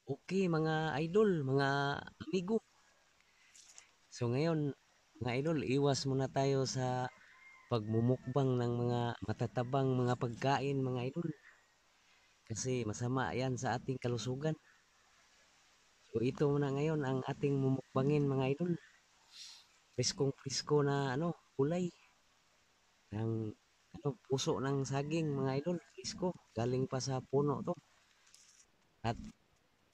Okay mga idol, mga amigo. So ngayon, mga idol, iwas muna tayo sa pagmumukbang ng mga matatabang mga pagkain, mga idol. Kasi masama yan sa ating kalusugan. So ito muna ngayon ang ating mumukbangin, mga idol. Priskong prisko na gulay. Ng puso ng saging, mga idol. Prisko, galing pa sa puno to. At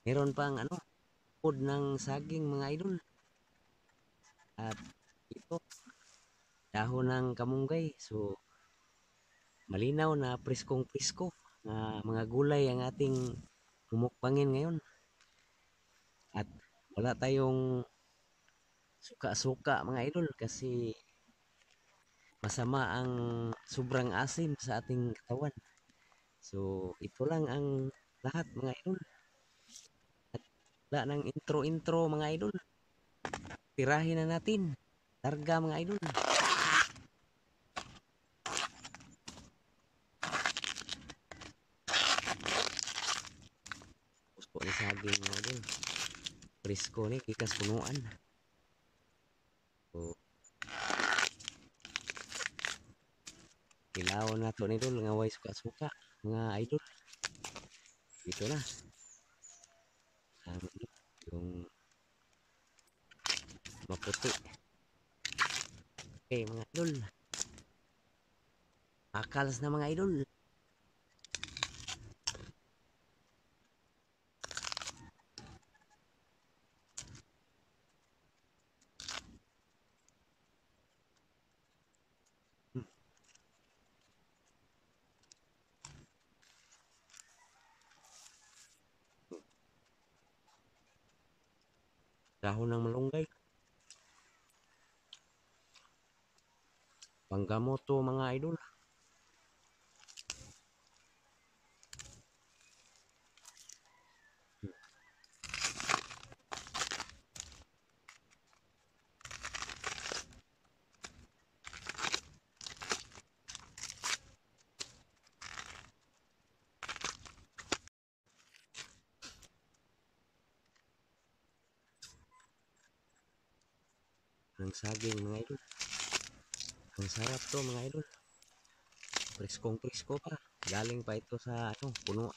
meron pang food ng saging, mga idol. At ito, dahon ng kamunggay. So malinaw na preskong-presko na mga gulay ang ating mumukbangin ngayon. At wala tayong suka-suka, mga idol, kasi masama ang sobrang asim sa ating katawan. So ito lang ang lahat, mga idol. At wala ng intro-intro, mga idol. Tirahin na natin. Targa, mga idol. Pusko ni saging, mga idol. Presko ni kikas punuan. So kilawon na to, idol, nga way suka-suka, mga idol. Ito na ang yung maputi. Okay, mga idol. Akalas na, mga idol. Hmm. Dahon ng malunggay. Panggamot to, mga idol. Ang saging, mga idol. Ang sarap to, mga idol. Preskong presko pa. Galing pa ito sa puno.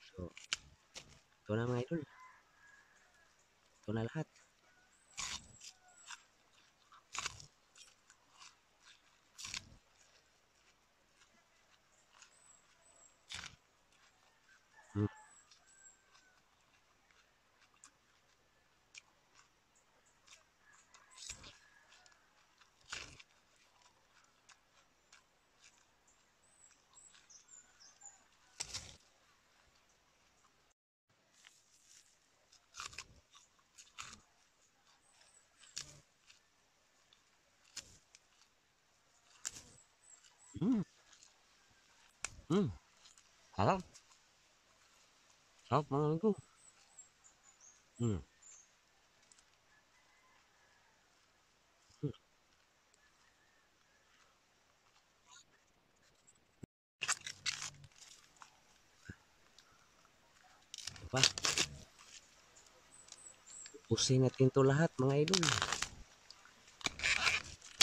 So, ito na, mga idol. Ito na lahat. Hmm. Hmm. Hmm. Sarap. Sarap, mga idol. Hmm. Hmm. Diba? Ubusin natin to lahat, mga idol.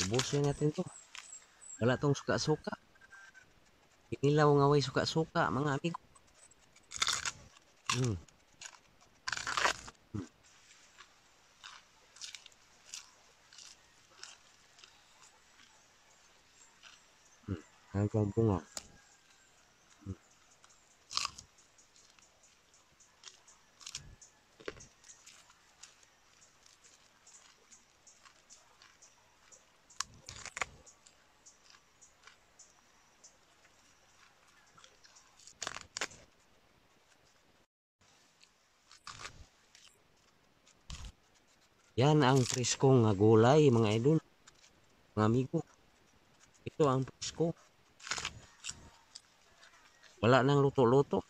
Ubusin natin to. Wala tong suka-suka. Inilaw nga way suka-suka, mga amigo. Hmm. Hmm. Hmm. Ang bunga. Hmm. Yan ang preskong nga gulay, mga idol. Mga amigo. Ito ang presko. Wala nang luto-luto.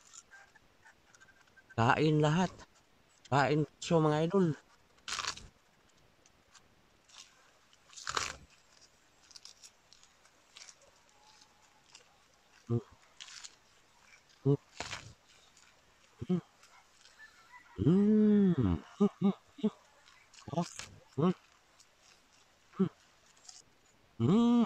Kain lahat. Kain so, mga idol. Hmm. Hmm. Oh. Hmm. Hmm.